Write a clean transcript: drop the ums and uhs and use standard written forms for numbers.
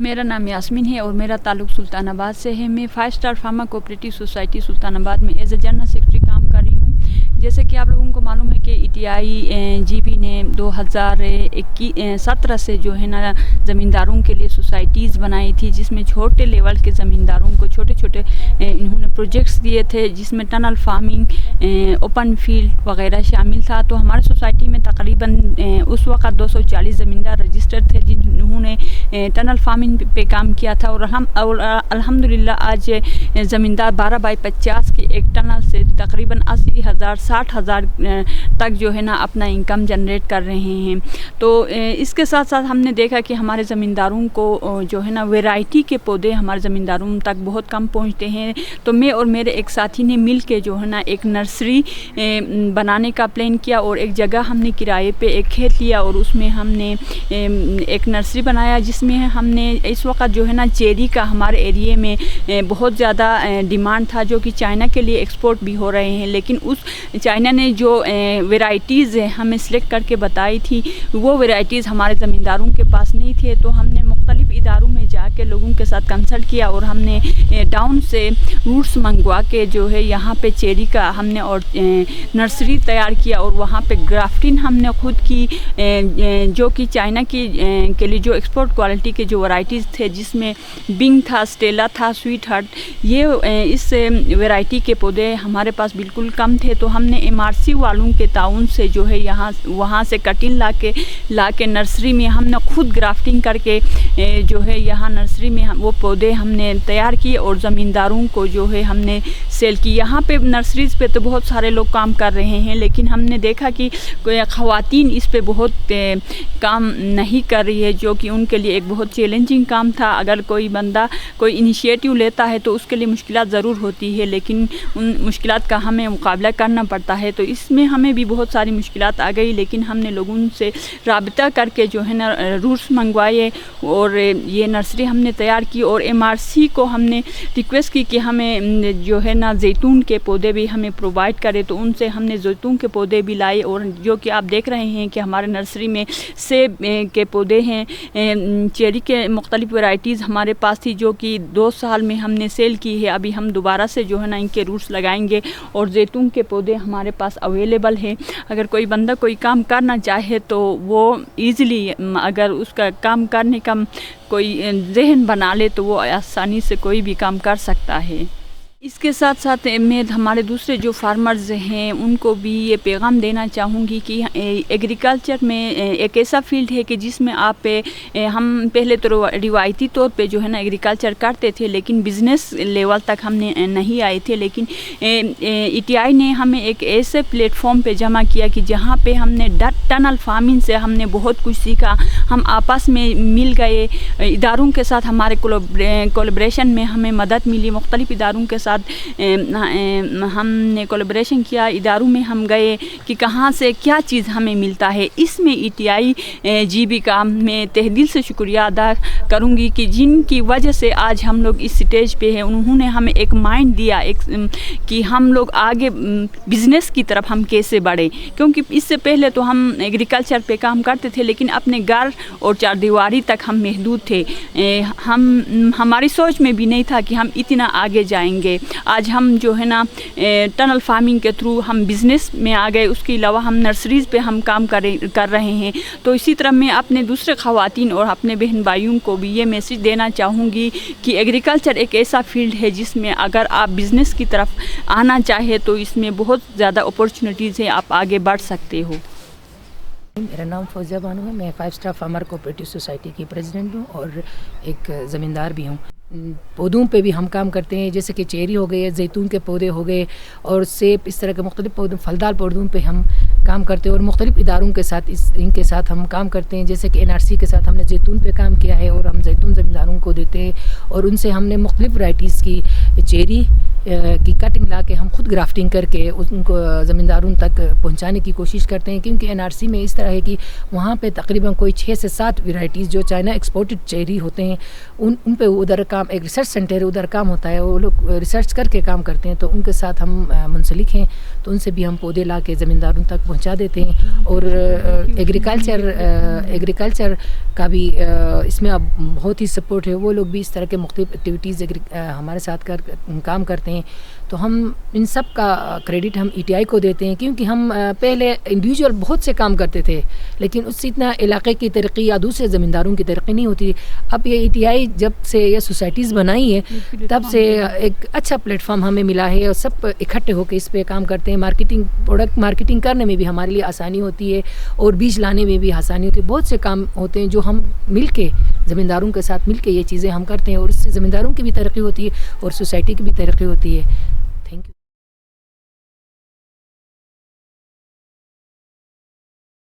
میرا نام یاسمین ہے اور میرا تعلق سلطان آباد سے ہے. میں 5 اسٹار فارما کوآپریٹو سوسائٹی سلطان آباد میں ایز اے جنرل سیکرٹری کام کر رہی ہوں. جیسے کہ آپ لوگوں کو معلوم ہے کہ ETI جی بی نے 2017 سے جو ہے نا زمینداروں کے لیے سوسائٹیز بنائی تھی, جس میں چھوٹے لیول کے زمینداروں کو چھوٹے چھوٹے انہوں نے پروجیکٹس دیے تھے, جس میں ٹنل فارمنگ, اوپن فیلڈ وغیرہ شامل تھا. تو ہمارے سوسائٹی میں تقریباً اس وقت 240 زمیندار رجسٹر تھے جنہوں نے ٹنل فارمنگ پہ کام کیا تھا. اور الحمدللہ آج زمیندار 12/50 کی ایک ٹنل سے تقریباً 80,000 60,000 تک جو ہے نا اپنا انکم جنریٹ کر رہے ہیں. تو اس کے ساتھ ساتھ ہم نے دیکھا کہ ہمارے زمینداروں کو جو ہے نا ویرائٹی کے پودے ہمارے زمینداروں تک بہت کم پہنچتے ہیں. تو میں اور میرے ایک ساتھی نے مل کے جو ہے نا ایک نرسری بنانے کا پلان کیا, اور ایک جگہ ہم نے کرائے پہ ایک کھیت لیا اور اس میں ہم نے ایک نرسری بنایا, جس میں ہم نے اس وقت جو ہے نا چیری کا ہمارے ایریے میں بہت زیادہ ڈیمانڈ تھا, جو کہ چائنا کے لیے ایکسپورٹ بھی ہو رہے ہیں. لیکن اس چائنا نے جو ویرائٹیز ہمیں سلیکٹ کر کے بتائی تھی وہ ویرائٹیز ہمارے زمینداروں کے پاس نہیں تھے. تو ہم نے مختلف اداروں میں جا کے لوگوں کے ساتھ کنسلٹ کیا اور ہم نے ٹاؤن سے روٹس منگوا کے جو ہے یہاں پہ چیری کا ہم نے اور نرسری تیار کیا, اور وہاں پہ گرافٹنگ ہم نے خود کی, جو کہ چائنا کی کے لیے جو ایکسپورٹ کوالٹی کے جو ورائٹیز تھے, جس میں بنگ تھا, اسٹیلا تھا, سویٹ ہارٹ, یہ اس ویرائٹی کے پودے ہمارے پاس بالکل کم تھے. تو ہم نے MRC والوں کے تعاون سے جو ہے وہاں سے کٹنگ لا کے نرسری میں ہم نے خود گرافٹنگ کر کے جو ہے یہاں نرسری میں وہ پودے ہم نے تیار کیے اور زمینداروں کو جو ہے ہم نے سیل کی. یہاں پہ نرسریز پہ تو بہت سارے لوگ کام کر رہے ہیں, لیکن ہم نے دیکھا کہ خواتین اس پہ بہت کام نہیں کر رہی ہے, جو کہ ان کے لیے ایک بہت چیلنجنگ کام تھا. اگر کوئی بندہ کوئی انیشیٹو لیتا ہے تو اس کے لیے مشکلات ضرور ہوتی ہے, لیکن ان مشکلات کا ہمیں مقابلہ کرنا پڑتا ہے. تو اس میں ہمیں بھی بہت ساری مشکلات آ گئی, لیکن ہم نے لوگوں سے رابطہ کر کے جو ہے نا روٹس منگوائے اور یہ نرسری ہم نے تیار کی. اور MRC کو ہم نے ریکویسٹ کی کہ ہمیں جو ہے نا زیتون کے پودے بھی ہمیں پرووائڈ کرے. تو ان سے ہم نے زیتون کے پودے بھی لائے, اور جو کہ آپ دیکھ رہے ہیں کہ ہمارے نرسری میں سیب کے پودے ہیں, چیری کے مختلف ورائٹیز ہمارے پاس تھی, جو کہ 2 سال میں ہم نے سیل کی ہے. ابھی ہم دوبارہ سے جو ہے نا ان کے روٹس لگائیں گے, اور زیتون کے پودے ہمارے پاس اویلیبل ہیں. اگر کوئی بندہ کوئی کام کرنا چاہے تو وہ ایزیلی, اگر اس کا کام کرنے کا کوئی ذہن بنا لے تو وہ آسانی سے کوئی بھی کام کر سکتا ہے. اس کے ساتھ ساتھ میں ہمارے دوسرے جو فارمرز ہیں ان کو بھی یہ پیغام دینا چاہوں گی کہ ایگریکلچر میں ایک ایسا فیلڈ ہے کہ جس میں آپ ہم پہلے تو روایتی طور پہ جو ہے نا ایگریکلچر کرتے تھے, لیکن بزنس لیول تک ہم نے نہیں آئے تھے. لیکن ETI نے ہمیں ایک ایسے پلیٹ فارم پہ جمع کیا کہ جہاں پہ ہم نے ٹنل فارمنگ سے ہم نے بہت کچھ سیکھا. ہم آپس میں مل گئے, اداروں کے ساتھ ہمارے کولیبریشن میں ہمیں مدد ملی. مختلف اداروں کے ساتھ ہم نے کولیبریشن کیا, اداروں میں ہم گئے کہ کہاں سے کیا چیز ہمیں ملتا ہے. اس میں ETI جی بی کا میں تہ دل سے شکریہ ادا کروں گی کہ جن کی وجہ سے آج ہم لوگ اس سٹیج پہ ہیں. انہوں نے ہمیں ایک مائنڈ دیا کہ ہم لوگ آگے بزنس کی طرف ہم کیسے بڑھیں, کیونکہ اس سے پہلے تو ہم ایگریکلچر پہ کام کرتے تھے, لیکن اپنے گھر اور چاردیواری تک ہم محدود تھے. ہماری سوچ میں بھی نہیں تھا کہ ہم اتنا آگے جائیں گے. آج ہم جو ہے نا ٹنل فارمنگ کے تھرو ہم بزنس میں آ گئے. اس کے علاوہ ہم نرسریز پہ ہم کام کر رہے ہیں. تو اسی طرح میں اپنے دوسرے خواتین اور اپنے بہن بھائیوں کو بھی یہ میسج دینا چاہوں گی کہ ایگریکلچر ایک ایسا فیلڈ ہے جس میں اگر آپ بزنس کی طرف آنا چاہے تو اس میں بہت زیادہ اپورچونیٹیز ہیں, آپ آگے بڑھ سکتے ہو. میرا نام فوزیہ بانو ہے. میں 5 اسٹار فارمر کوآپریٹو سوسائٹی کی پریزیڈنٹ ہوں اور ایک زمیندار بھی ہوں. پودوں پہ بھی ہم کام کرتے ہیں, جیسے کہ چیری ہو گئے, زیتون کے پودے ہو گئے اور سیب, اس طرح کے مختلف پودوں, پھلدار پودوں پہ ہم کام کرتے ہیں. اور مختلف اداروں کے ساتھ ان کے ساتھ ہم کام کرتے ہیں, جیسے کہ NRC کے ساتھ ہم نے زیتون پہ کام کیا ہے اور ہم زیتون زمینداروں کو دیتے ہیں. اور ان سے ہم نے مختلف ورائٹیز کی چیری کی کٹنگ لا کے ہم خود گرافٹنگ کر کے ان کو زمینداروں تک پہنچانے کی کوشش کرتے ہیں، کیونکہ NRC میں اس طرح ہے کہ وہاں پہ تقریباً کوئی 6 سے 7 ورائٹیز جو چائنا ایکسپورٹڈ چیری ہوتے ہیں ان پہ ادھر کام، ایک ریسرچ سینٹر ہے ادھر کام ہوتا ہے، وہ لوگ ریسرچ کر کے کام کرتے ہیں، تو ان کے ساتھ ہم منسلک ہیں، تو ان سے بھی ہم پودے لا کے زمینداروں تک پہنچا دیتے ہیں. اور ایگریکلچر کا بھی اس میں اب بہت ہی سپورٹ ہے، وہ لوگ بھی اس طرح کے مختلف ایکٹیویٹیز ہمارے ساتھ کام کرتے ہیں. تو ہم ان سب کا کریڈٹ ہم ETI کو دیتے ہیں، کیونکہ ہم پہلے انڈیویجول بہت سے کام کرتے تھے لیکن اس سے اتنا علاقے کی ترقی یا دوسرے زمینداروں کی ترقی نہیں ہوتی. اب یہ ETI جب سے یہ سوسائٹیز بنائی ہے تب سے ایک اچھا پلیٹ فارم ہمیں ملا ہے، اور سب اکٹھے ہو کے اس پہ کام کرتے ہیں. پروڈکٹ مارکیٹنگ کرنے میں بھی ہمارے لیے آسانی ہوتی ہے اور بیج لانے میں بھی آسانی ہوتی ہے. بہت سے کام ہوتے ہیں جو ہم مل کے زمینداروں کے ساتھ مل کے یہ چیزیں ہم کرتے ہیں، اور اس سے زمینداروں کی بھی ترقی ہوتی ہے اور سوسائٹی کی بھی ترقی ہوتی ہے.